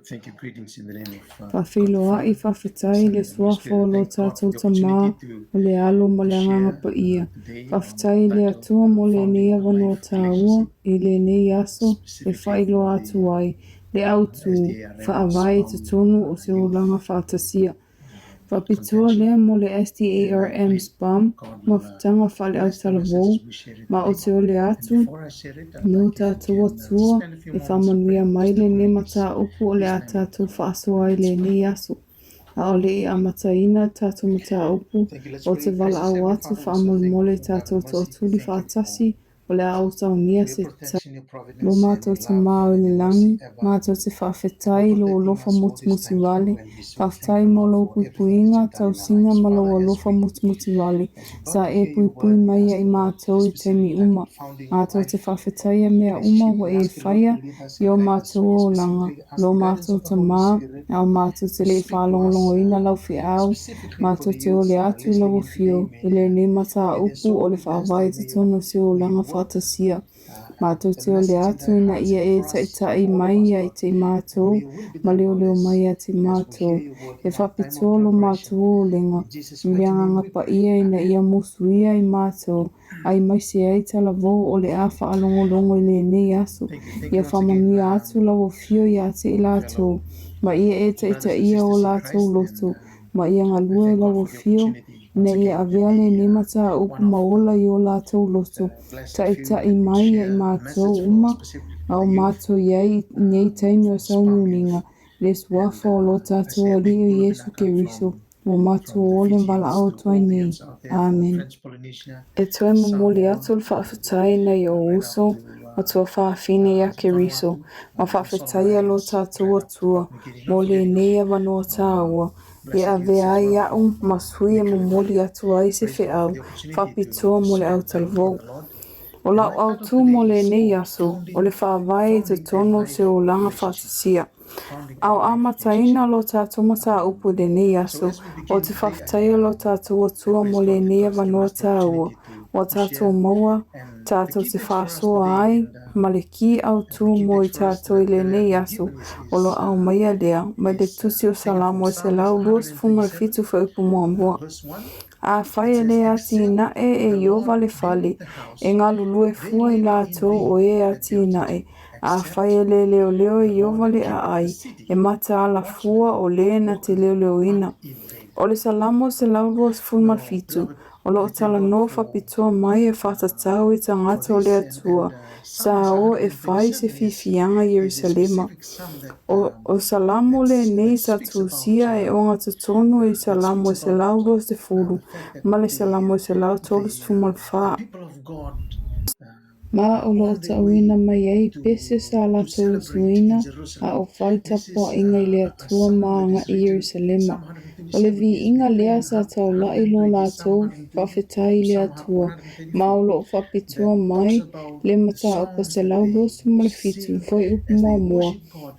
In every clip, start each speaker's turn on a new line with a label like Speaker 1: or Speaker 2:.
Speaker 1: Thank you. Greetings in the name of
Speaker 2: Whawhiloa i whawhitai le suafo lo tātou tamā o le alo mo le anganga pa ia. Whawhitai le atua mo le nea wano tāua i le nei aso e whailoa atu ai. Le autu whaawai te tonu o se ulanga whaatasia. Whapitua lea mo le SDARM spam ma whatanga whale au talavou ma o te ole atu no tātou atua e whamanuia mai le ne mata upu o le a tātou whaasoa i le nei aso. A ole i amataina tātou mata upu o te wala au atu whamolmole tātou to tuli whaatasi o le au taunia se ta. Lo mātou te māo le langi, mātou te whawhetai lo lofa mutmuti wale, whawhetai mo lo puipuinga tau singa ma lo lofa mutmuti wale, sa e puipui mai i mātou i temi uma. Mātou te whawhetai a mea uma wa e whaia, i o mātou o langa, lo mātou te mā, au mātou te le whalongolongo ina lau fi au, mātou te ole atu lau fio, i le ne mata upu o le whaawai te tono se o langa whaatasia. Mātou te ole atu ina ia e taitai mai ia i te mātou, ma leo leo mai a te mātou. E whapitolo mātou o lenga, mleanganga pa ia ina ia musu ia i mātou, ai mai se ai tala vau o le awha alongolongo i le nei aso. Ia whamanui atu lau o fio i ate i lātou, ma ia e taitai ia o lātou loto, ma ia ngalua lau o fio, ina ia aveale ni mata upu maola i o lātou loto, taitai mai i mātou uma, au mātou iai nei taimi o saununinga, le suafa o lo tātou ali o Yesu Keriso, o mātou ole wala au tuai nei. Amen. E toi mumoli atu le whaafetai nei o uso, ma tua whaafine ia Keriso, ma whaafetai a lo tātou atua, mo le nea wanoa tāua, e ave ai au masui e mumoli atu ai se whiau, whapitoa mo le au talvou. O lau au tū mo le nei aso, o le whaawai te tono se o langa whaatisia. Au amataina lo tātou mata upu le nei aso, o te whawhataia lo tātou atua mo le nei wanoa tāua, o tātou maua, tātou te whaasoa ai, ma le ki au tū mo i tātou i le nei aso, o lo au maia lea, mai le tusi o salamo e se lau luas funga le fitu whaupu mua mua. A whaia le ati na e iova le whale, e ngā lulu e fua i lātou o e ati na e. A whaia le leo leo e iova le a ai, e mata ala fua o le na te leo leo ina. O le salamo se lauruas fulma fitu, o lo tala no whapitoa mai e whatatau i tangata o le atua, sa o e whai se whiwhianga Yerusalema. O salamo le nei sa tūsia e onga tutonu i salamo e se lauruas de fulu, ma le salamo e se lau tolus fumal wha. Ma o lo tauina mai ei pese sa la tolusuina a o falta po inga i le atua maanga i Yerusalema. O le vi inga lea sa tau la i lo la tau whawhetai le atua, ma o lo whapitua mai le mata o pa se lau losu ma le fitu foi upu mua mua.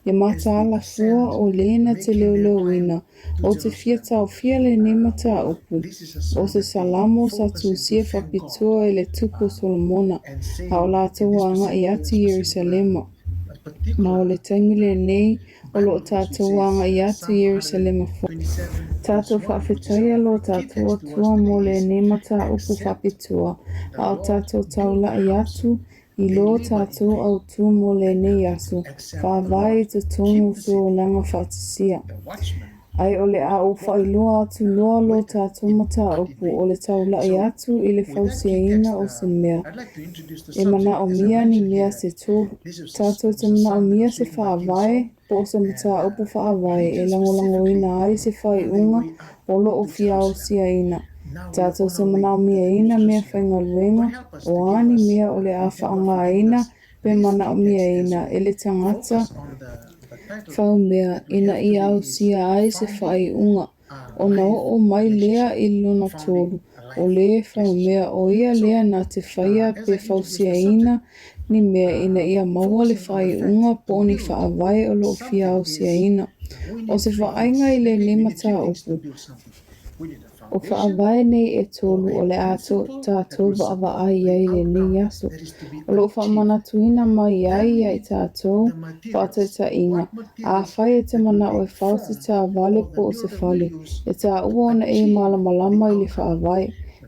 Speaker 2: E mata ala fua o lena te leo leo ina, o te fia tau fia le ne mata upu. O se salamo sa tūsia whapitua e le tupu Solomona, a o la tau anga i ati Yerusalema. Ma o le taimi le nei, o lo tātou anga i atu Yerusalema fo. Tātou whawhetai lo tātou atua mo le ne mata upu whapitua, a o tātou taula i atu, i lo tātou au tū mo le nei asu, whawai te tonu so langa whaatisia. Ai o le a o whailoa atu loa lo tātou mata upu o le taula i atu i le whausiaina o se mea. E mana o mia ni mea se tō, tātou te mana o mia se whaawai, po se mata upu whaawai e langolango ina ai se whai unga o lo o fia o sia ina. Tātou se mana o mia ina mea whainga luenga, o ani mea o le a whaanga ina, pe mana o mia ina e le tangata, whau mea ina i au sia ai se whai unga, o na o mai lea i luna tōru, o le whau mea o ia lea na te whaia pe whausia ina, ni mea ina ia maua le whai unga po ni whaawai o lo fia au sia ina. O se whainga i le ne mata upu. O whaawai nei e tolu o le ato tātou whaawai ai le nei aso. O lo whaamana tuina mai ai ai tātou whaatata inga. A whai e te mana o e whausi tā wale po o se whale. E tā uona e malamalama i le whaawai.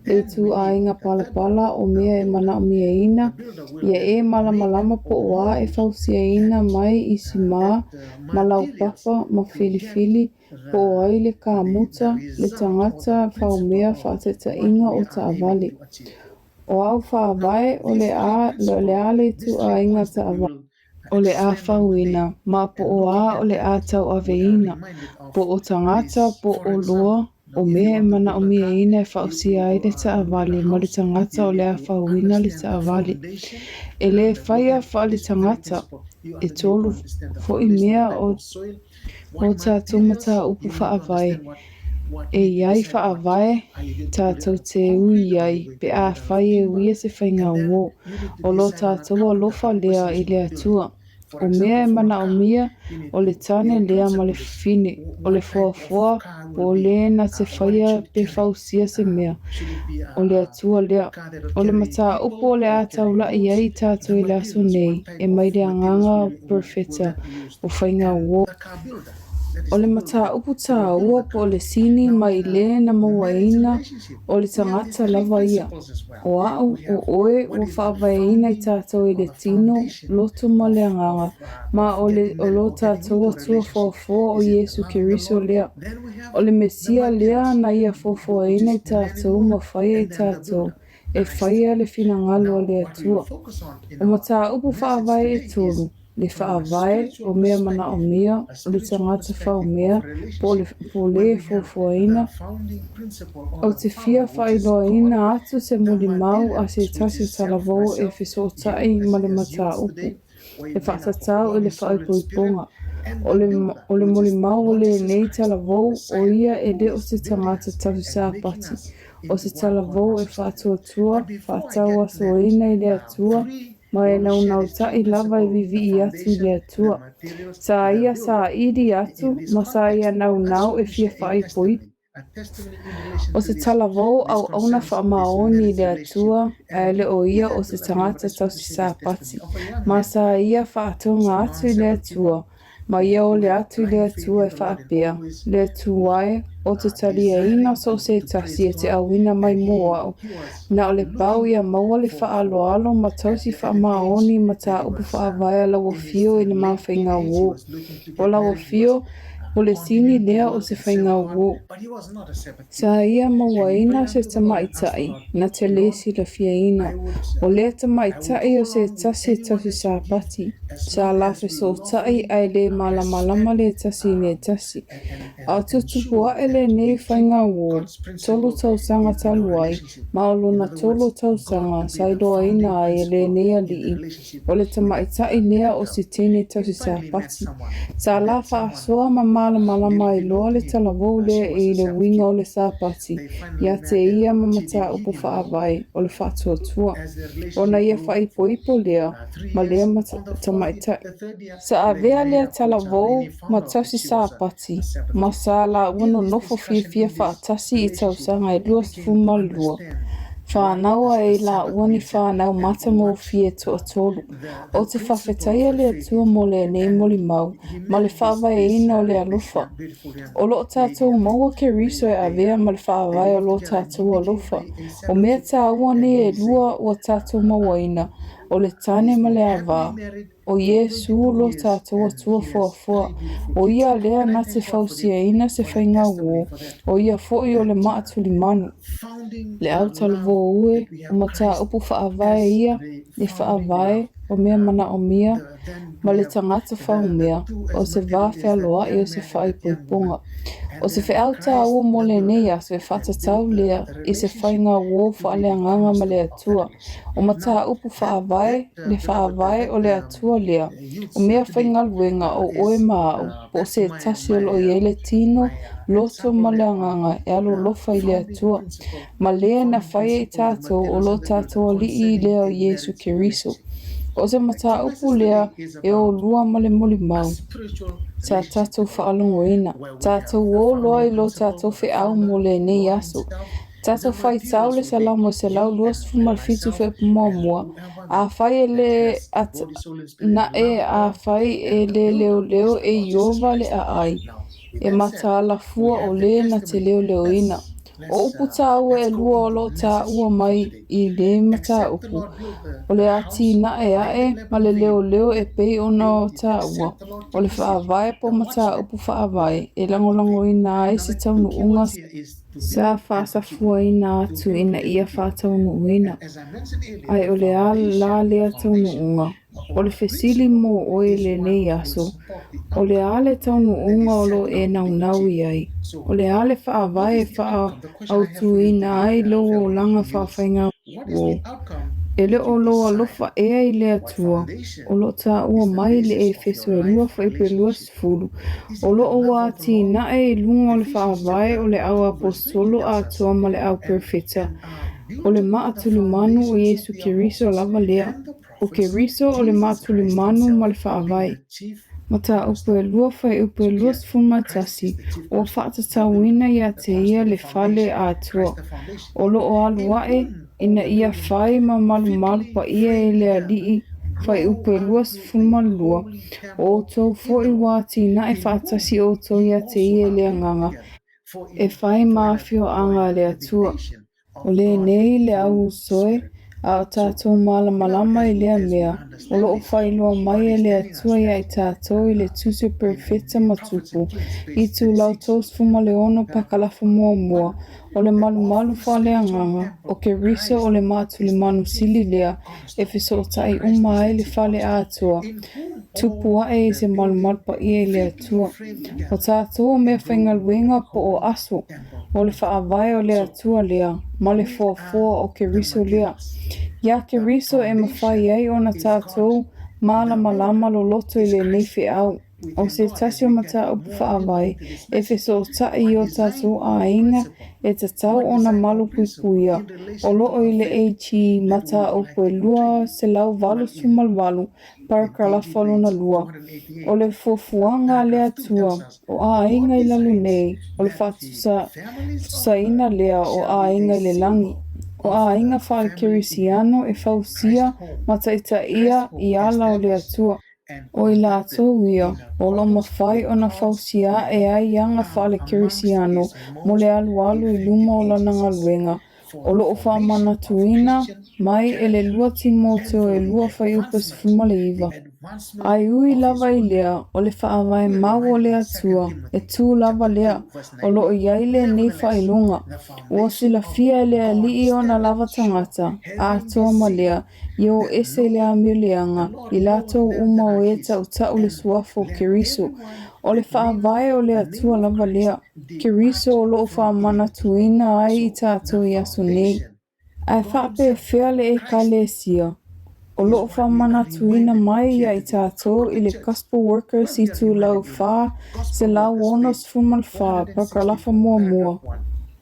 Speaker 2: Le tu a inga pala o mea e mana o mea ina. Ia e malamalama po wa e whausi e ina mai i si maa, malau papa, ma fili po ai le kāmuta, le tangata, whau mea whaatata inga o ta avale. O au whaawai o le a le tu a inga ta avale. O le a whauina, ma po o a o le a tau aveina. Po o tangata, po o loa, o mea e mana o mea ina e whausi ai le ta avale, ma le tangata o le a whauina le ta avale. E le whaia wha le tangata, e tolu fo i mea o tātou mata upu whaawai. E iai whaawai, tātou te ui iai, pe a whai e uia se whainga uo, o lo tātou o lofa lea i lea tua. O mea e mana o mia, o le tane lea ma le fine, o le foa, o le na te whaia pe whausia se mea, o le atua lea. O le mata upo o le atau la iai tātou i laso nei, e mai le anganga perfeta o whainga uo. O le mata upu tā ua po le sini mai le na mawaina o le tangata lava ia. O au o oe o whaavaina i tātou i le tino loto ma le anganga. Ma o lo tātou atua fōfō o Yesu Kiriso lea. O le Mesia lea na ia fōfōina i tātou ma whaia i tātou. E whaia le finangalo le atua. O mata upu whaavai e tolu. Le whaawai o mea mana o mea, o le tangata whao mea, po le fōfōina. O te whia whailoina atu se muli mau a se tasi talavou e whisotai ma le mata upu. E whaatatau e le whaipoiponga. O le muli mau o le nei talavou o ia e le o se tangata tau sāpati. O se talavou e whaatuatua, whaatau asoina i le atua, ma e nau tai lava e vivi i atu i le atua. Sa ia sa iri atu, ma sa ia nau e fia whai poi. O se talavou au auna whaamaoni i le atua, e le o ia o se tangata tau si sāpati. Ma sa ia whaatonga atu i le atua, ma ia o le atu i le atua e whaapea. Le atuae, o te talia ina so se tasi e te awina mai mua au. Na o le pau ia maua le whaaloalo ma tausi whaamaoni ma tā upu whaavaya lawa fio i le mawhainga uo. O lawa fio, o le sini lea o se whainga uo. Sa ia mawaina se tamaitai, na te lesi la fia ina. O lea tamaitai o se tasi tausi sāpati. Sa lafe so tai ai le malamalama le tasi le tasi. A tutupua e le nei whainga uo, tolu tausanga taluai, ma o lona tolu tausanga, saidoa ina ai le nei alii. O le tamaitai lea o se tene tausi sāpati. Sa lafa asoa ma malamalama i loa le talavou lea i le winga o le sāpati. Ia te ia mamata upu whaavai o le whaatuatua. O na ia whaipoipo lea, ma lea tamaitai. Sa avea lea talavou ma tausi sāpati, ma sa la uno nofo fia whaatasi i tausanga e luas fumalua. Whānaua e la uani whānau mata mō fie to atolu. O te whawhetaia le atua mo le nei moli mau, ma le whawai e ina o le alufa. O lo tātou maua ke riso e avea ma le whawai o lo tātou alufa. O mea tā uani e lua o tātou maua ina, o le tane ma le avā. O Yesu lo tātou atua fua. O ia lea na te whausia ina se whainga uo. O ia foi o le maatuli manu. Le au talvo ue, o mata upu whaavai ia, le whaavai, o mea mana o mea, ma le tangata whau mea, o se vāwhea loa i o se whaipoiponga. O se whaauta ua mo le nei a se whatatau lea i se whainga uo whaaleanganga ma le atua. O mata upu whaavai, le whaavai o le atua lea, o mea whainga luenga o oe maau, po se tasi o lo i ele tino, loto ma le anganga e alo lofa i le atua. Ma lea na whaia i tātou o lo tātou li i lea o Yesu Kiriso. O se mata upu lea e o lua ma le moli mau. Sa tatou whaalongoina. Tatou o loa I lo tatou whi au mo le nei aso. Tatou whai tau le salau mo se lau luas fumal fitu whi mua mua. A whai e le na e a whai e le leo leo e iova le a ai. E mata ala fua o le na te leo leo ina. O upu tā ua e lua o lo tā ua mai I le mata upu. O le ati na e ma le leo leo e pei ona o tā ua. O le whaavae po mata upu whaavae. E langolango ina ai se taunu unga sa whaasafua ina atu ina ia whaataunu uina. Ai o le a la lea taunu unga. O le fesili mo o e le nei aso. O le a le taunu unga o lo e nau nau ai. O le a le whaavae wha autu ina ai lo o langa whawhainga o. Ele o loa lofa ea I le atua. O lo ta ua mai le e feso e lua wha ipe lua sifuru. O lo o wati na e lunga o le whaavae o le au apostolo a atua ma le au perfeta. O le maa tulimanu o Yesu Keriso lava lea. O Keriso o le maa tulimanu ma le whaavae. Mata upe lua whai upe lua sifuma tasi. O whaatatawina ia te ia le fale a atua. O lo o aluae. Ina ia whai ma malu malu pa ia e lea lii whai upe lua sifuma lua. O tau fo I wati na e whaatasi o tau ia te ia lea nganga. E whai maafio anga lea tua. O le nei le au soe a o tātou malama I lea mea. O lo o whai loa mai e lea tua ia I tātou I le tuse perfecta matupu. I tu lau tos fuma le ono pakalafa mua mua. O le malu wha lea nganga. O ke riso o le matu le manu sili lea. E fiso o tai umai le whale atua. Tupua e se malu pa ia lea tua. O tātou mea whaingaluenga po o aso. O le whaavai o lea tua lea. Ma le fua o ke riso lea. Ia ke riso e mawhai ai o na tātou malama lo loto I le neife au. O se tasio mata upu whaavai. E fiso o tai o tātou a inga. E te tau o na malu puipuia. O loo I le eiti mata upu e lua se lau valu sumal valu. Paraka la whalo na lua. O le fuafuanga lea tua. O a inga I lalu nei. O le whatusa ina lea o a inga I le langi. O a inga whae kerisiano e whausia mata ita ia I ala o lea tua. O I lātou ia, o lo mawhai o na whausia e ai anga whale kerisiano mo le alu I luma o lana ngaluenga. O lo o whaamana tuina, mai e le lua Timoteo e lua whai upas fumale iwa. Ai ui lava I lea, o le whaawai mau o lea tua, e tū lava lea, o lo o iaile nei whailunga. O sila fia lea lii o na lava tangata, a toa ma lea, Yo ese lea milianga, I lato uma o eta o tau le suafo Keriso. O le whaavae o lea tua lava lea. Keriso o lo whaamana tuina ai I tātou I aso nei. Ai whaape whea le e kalesia. O lo whaamana tuina mai ia I tātou I le gospel workers I tu lau wha, se lau onos fumal wha, pakalafa mua mua.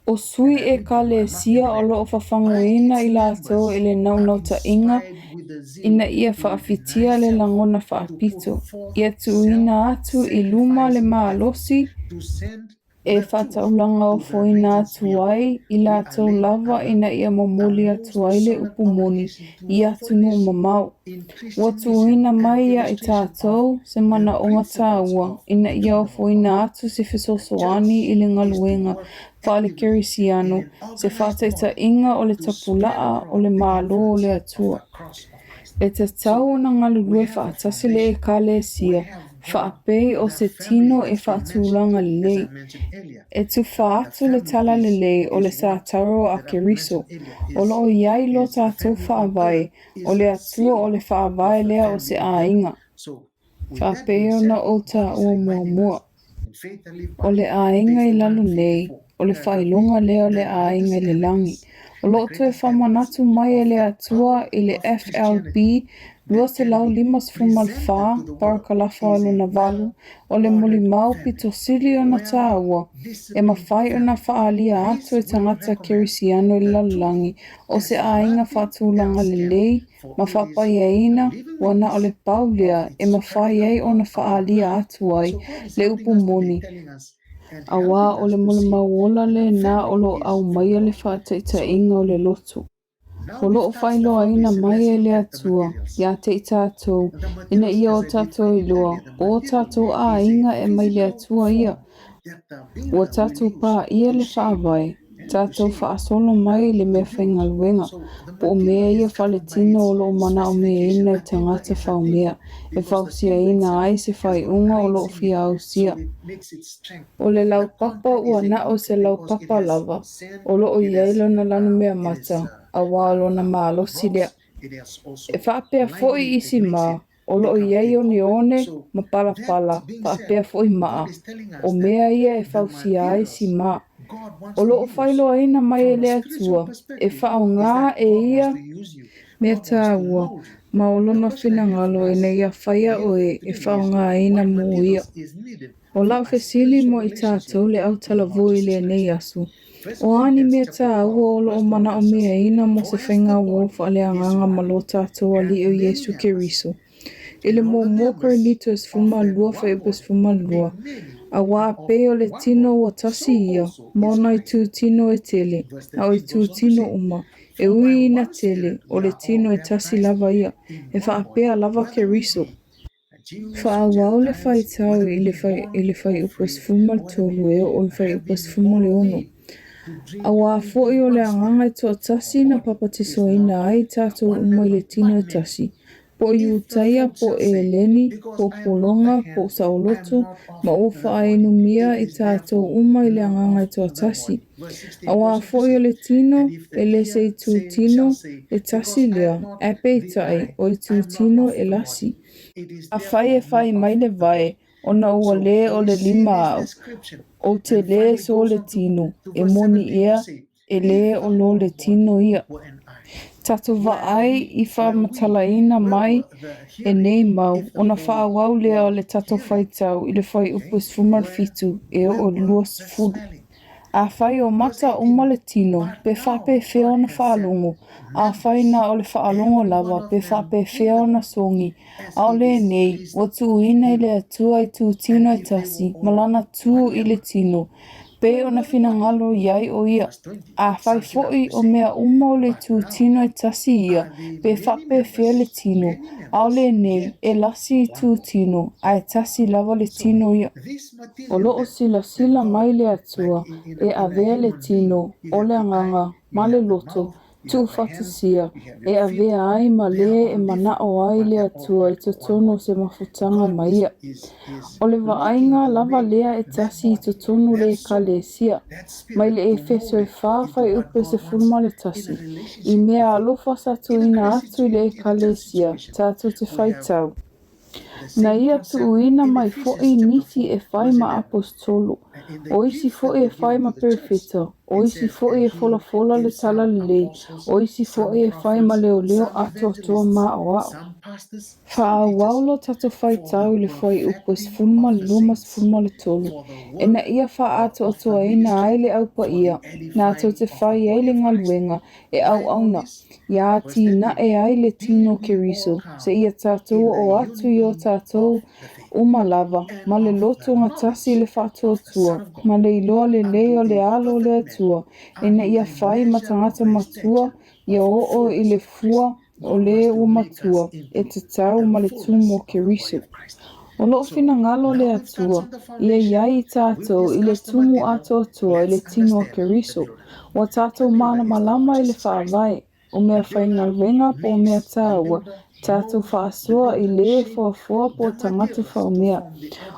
Speaker 2: O sui e kalesia o lo whawhanguina I lātou I le naunauta inga, ina ia whaafitia le langona whaapito. Ia tuina atu I luma le maalosi, e whataulanga o whoina atu ai, I lātou lava ina ia momoli atu ai le upumoni, I atu nu mamau. Watu ina mai ia I tātou, se mana o ngataua, ina ia o whoina atu se fesosoani I le ngaluenga, whaale kerisiano, se whataita inga o le tapulaa o le malo o le atua. E te tau na ngalulue whaatasi le e kalesia, whaapei o se tino e whaatulanga lei. E tu whaatu le tala lei o le sātaro a Keriso. O lo o iai lo tātou whaavai, o le atua o le whaavai lea o se ainga. Whaapei o na o tā ua mua mua. O le ainga I lalo nei, o le whailonga lea o le ainga I le langi. O loo te whamanatu mai e le atua i le FLB, lua se lau 5.4, parakalafa aluna walu, o le muli mau pito sili o na tāua, e mawhai o na whaalia atu e tangata kerisiano i lalangi, o se ainga whatulanga le lei, ma whapai e ina, wana o le paulia, e mawhai e o na whaalia atu ai, le upu moni. Awa o le muli mauola le na o lo au mai le whaataita inga o le lotu. O loo whailoa ina mai e le atua, ia te i tātou, ina ia o tātou i loa, o tātou a inga e mai le atua ia. O tātou pā ia le whaawai, tātou whaasolo mai le mea whainga luenga, po o mea ia whale tino o loo mana o mea ina i tangata whao mea, e whausia ina ai se whai unga o loo fia au sia. O le lau papa ua na o se lau papa lava, o loo iailo na lanu mea mata, a walo na maalosi lea. E whaapea foi isi maa, o loo iaio ni one, ma pala pala, whaapea foi maa, o mea ia e whausia ai si maa. O loo whailoa ina mai e lea tua, e whao ngā e ia, mea tā ua, ma o lona whina ngalo e nei a whaia oe e whao ngā ina mō ia. O lau whesili mo i tātou le au tala voi le nei asu. O ani mea tā ua o loo mana o mea ina mo se whainga wofa le anganga malo tātou ali o Yesu Keriso. Ele mo mokere nitos fuma lua whaibus fuma lua. A wā pe o le tino o tasi ia, mona i tū tino e tele, au i tū tino uma, e ui ina tele o le tino e tasi lava ia, e whaapea lava Keriso. Whaawau le whai tau i le whai upos fuma tolu e o le whai upos fuma le ono. A wā fōi o le anganga i toa tasi na papatiso ina ai tātou umai le tino e tasi. Po i utaia, po e eleni, po polonga, po saoloto, ma ufa a enu mia i tātou umai le anganga i toa tasi. A wā fōi o le tino, e le se i tū tino, e tasi lea, ape i tai, o i tū tino e lasi. A whai e whai mai le vai, o na ua le o le 5 au. O te le so le tino, e moni ia, e le o lo le tino ia. Tato ai i whamatalaina mai e nei mau, o na whaawau lea o le tato whaitau i le whai upus fumar fitu e o luas fulu. A whai o mata uma le tino, pe whape whio na whaalongo, a whai na o le whaalongo lava, pe whape whio na songi, a o le nei, o tu ina i le atua i tu tino e tasi, malana tu i le tino, pe o na whina ngalo iai o ia. A whai foi o mea uma o le tu tino e tasi ia, pe whape whio le tino, a o le nei, e lasi i tu tino, a e tasi lava le tino ia. O loo sila mai le atua, e avea le tino, o le anganga, ma le loto, tu whatasia, e avea ai ma le e mana o ai le atua i totono se mafutanga maia. O le waainga lava lea e tasi i totono le kalesia, mai le e feso e whawhai upe se fulma le tasi. I mea alofa satu ina atu i le kalesia, tātou te whaitau. Na ia tu ina mai fo'i nisi e whai ma apostolo, o isi fo'i e whai ma perfeta, o isi fo'i e fola le tala lei, o isi fo'i e whai ma leo ato atua ma o ao. Whaawaulo tato whai tau i le whai upos fulma lumas fulma le tolu, e na ia wha ato atua ina ai le aupa ia, na ato te whai ai le ngaluenga e au auna, ia ti na e ai le tino Keriso, se ia tātou o atu i o tātou uma lava, ma le loto ngatasi le whātua tua, ma le iloa le leo le alo le atua, e na ia whai matangata matua, ia o i le fua o le umatua, e te tau ma le tumo Keriso. O loo whina ngalo le atua, ia iai tātou i le tumu ato atua i le tino Keriso, o tātou mana malama i le whaavai, o mea whainga wenga po mea tāua, tātou whaasua i le fuafua po tangata whaumea.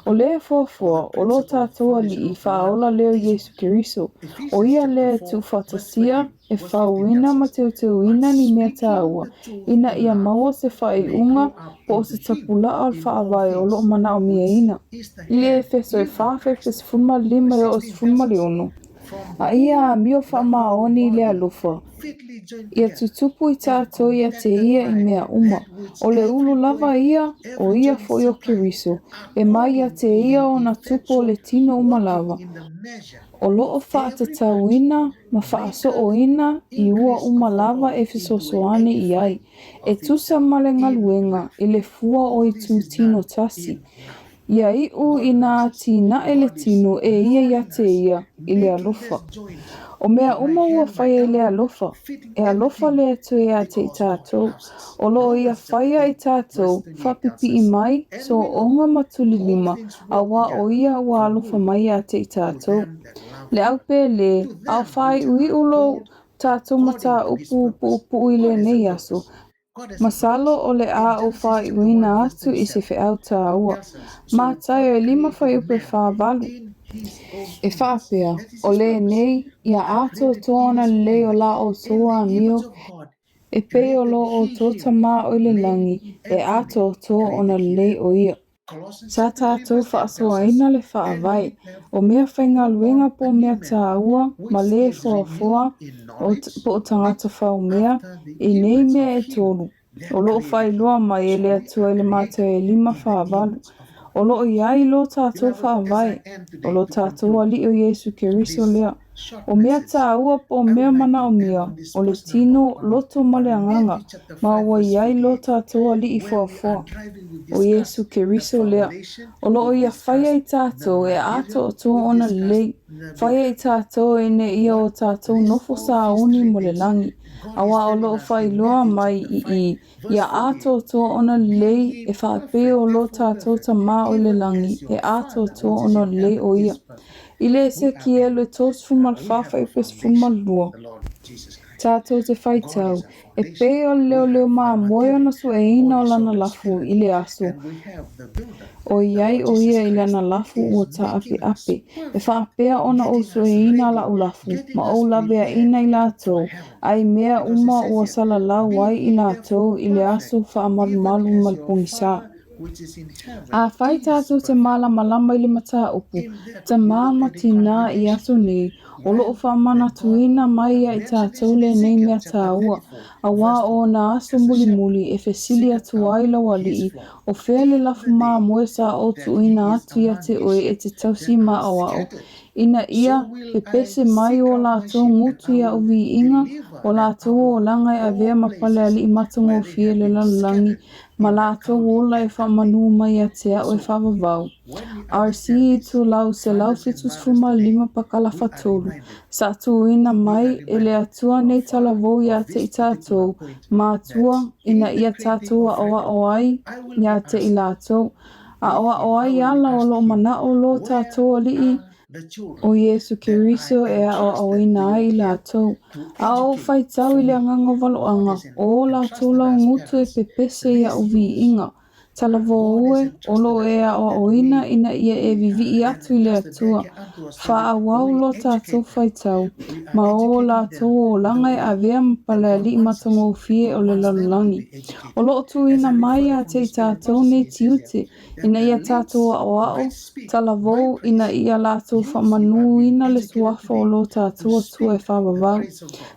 Speaker 2: O le fuafua, o lo tātou ali i whaola leo Yesu Keriso, o ia le tu whatasia e whauina ma teuina ni mea tāua, ina ia maua se whaiunga po se tapula al whaavai o lo mana o mea ina. I le feso e whawhai pes 5 e o 5 leono. A ia mio whamaoni le alofa. Ia tutupu I tātou ia te ia I mea uma. O le ulu lava ia, o ia foi o Keriso. E mai ia te ia o na tupu o le tino uma lava. O loo whaatatauina ma whaaso'oina I ua uma lava e fisosoane I ai. E tusa male ngaluenga I le fua o I tu tino tasi. Ia iu I nā tina e le tino e ia te ia I le alofa. O mea uma ua whaia I le alofa. E alofa le atu e a te I tātou. O loo ia whaia I tātou, whapipi I mai, so onga matuli lima, a wā o ia ua alofa mai a te I tātou. Le au pele, au whai ui ulo tātou mata upu I le nei aso. Masalo o le a o whai uina atu I se whiau tā ua. Mātai o 5 whai upe whāwalu. E whapea, o le nei, ia ato tōna le o la o toa mio, e pe o lo o tōta mā o le langi, e ato tō ona le o ia. Sa tātou whaasoaina le whaawai, o mea whainga luenga po mea tā ua, ma le fua po o tangata whao mea, e nei mea e tōru. O loo whailoa mai e le atua I le mātou e 5 whaawalu. O loo iai lo tātou whaawai, o lo tātou ali o Yesu Keriso lea. O mea tā ua po mea mana o mea, o le tino loto ma le anganga, ma ua iai lo tātou ali I fuafua. O Yesu Keriso lea. O loo ia whaia I tātou e ato o tō ona lei. Whaia I tātou e ne ia o tātou nofo sa uni mo le langi. Awa o loo whailoa mai I ia ato tō ona lei e whape o lo tātou ta mā o le langi e ato tō ona lei o ia. I le se ki e le tōs fumal whawha I pes fumal lua. Tātou te whaitau, e pe o leo mā moe ona su e ina o lana lafu I le aso. O iai o ia I lana lafu o ta ape. E whaapea ona o su e ina la u lafu, ma o lavea ina I lātou. Ai mea uma o sala lau wai I lātou I le aso whaamalu malpungisa. A whai tātou te malama I le mata upu, te māma tina I aso nei, o loo whamana tuina mai I tātou le nei mea tā ua, a wā o na aso muli e whesili atu aila wali o whea le lafu mā moe sa o tuina atu ia te oe e te tausi mā awao. Ina ia pepese mai o lātou ngutu ia uwi inga, o lātou o langai a vea mapale ali I matongo fie le lalulangi, ma lātou ola e whamanu mai a te au e whavavau. RC tu lau se lau fitus fuma 5 pakala fatolu. Sa tuina mai e le atua nei talavou ia te I tātou, ma atua ina ia tātou a oa oai ia te I lātou. A oa oai ala o lo mana o lo tātou alii, o Yesu Keriso e a o ina ai lātou. A o whaitau I le anganga waloanga, o lātou lau ngutu e pepese ia uwi inga. Talavo ue, o lo e a o ina ia e vivi I atu I le atua. Wha a wau lo tātou whaitau, ma o lātou o langai a vea mpale ali matongo fie o le lalulangi. O lo tu ina mai a te tātou nei tiute, ina ia tātou a o ao, talavou ina ia lātou whamanu ina le suafa o lo tātou tu e whavavau.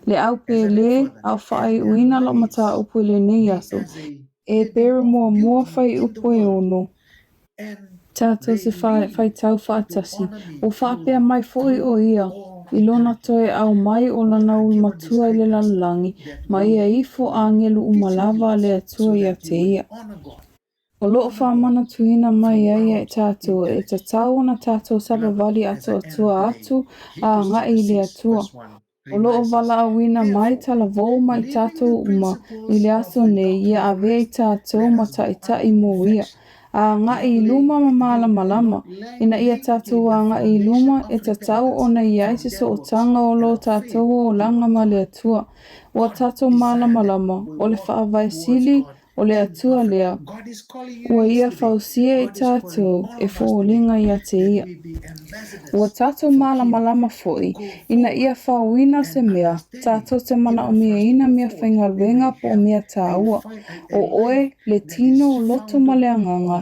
Speaker 2: Le au pele, au whai uina lo mata upu le nei aso. E pere mua whai upo e ono. Tātou se whai tau whaatasi, o whapea mai fōi o ia, I lona toe au mai o lana matua I le lalulangi, ma ia ifo angelu umalava le atua ia te ia. O loo whamana tuina mai ai tātou e te tau na tātou sabavali ato atua atu a ngai le atua. O loo wala awina mai talavou mai tātou uma I le aso nei ia awea I tātou mataitai mo ia. A ngai luma mamala malama, ina ia tātou a ngai luma e tātou ona ia isi so o tanga o lo tātou o langa ma le atua. O tātou mala malama, o le whaavai sili, o le atua lea. Ua ia whausia I tātou e whoolinga ia te ia. Ua tātou malama foi, ina ia whauina se mea, tātou te mana o mea ina mea whaingaruenga po mea tāua. O oe, le tino loto ma le anganga.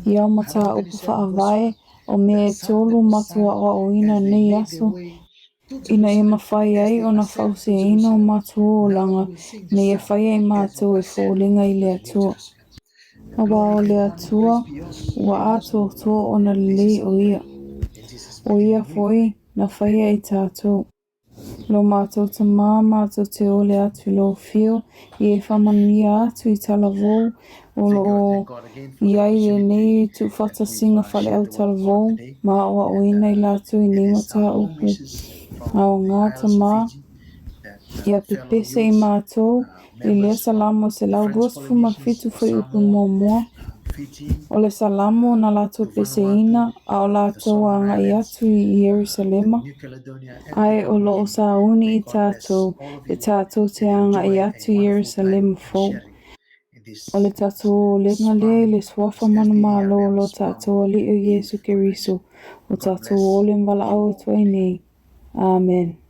Speaker 2: Ia mata upu whaawai o me tolu matua o ina nei aso. Ina e mawhai ai o na whause ina o matua o langa me e whai ai matua e fōlinga i le atua. A wā o le atua, ua atua o na lei o ia. O ia foi na whai ai tātou. Lo mātou ta mā mātou te ole atu lo whio i e whamania atu i tala vou O loo iai le nei tu fata singa fale au talavou, ma o a oina I lātou I nei mata upu. Ao ngāta mā, ia pepese I mātou, I lea salamo se lau rosfu ma fitu fai upu mua. O le salamo na lātou peseina, a o lātou a ngai atu I Yerusalema. Ai o loo sauni I tātou, e tātou te anga I atu Yerusalema fou. O le tātou lenga lea le swafa mana malo lo tātou ali o Yesu Keriso, o tātou ole mbala au tuai nei. Amen.